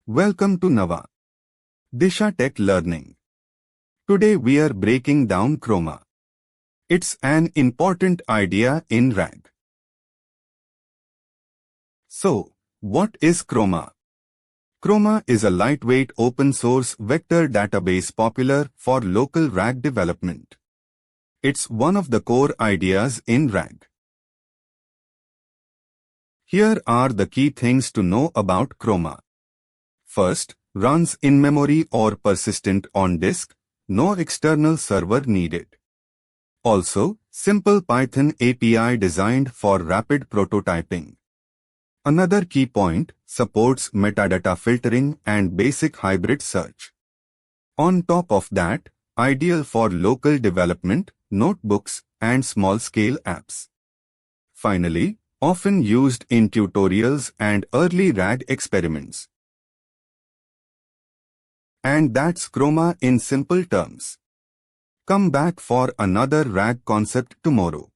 Welcome to Nava Disha Tech Learning. Today we are breaking down Chroma. It's an important idea in RAG. So, what is Chroma? Chroma is a lightweight open-source vector database popular for local RAG development. It's one of the core ideas in RAG. Here are the key things to know about Chroma. First, runs in memory or persistent on disk, no external server needed. Also, simple Python API designed for rapid prototyping. Another key point, supports metadata filtering and basic hybrid search. On top of that, ideal for local development, notebooks, and small-scale apps. Finally, often used in tutorials and early RAG experiments. And that's Chroma in simple terms. Come back for another RAG concept tomorrow.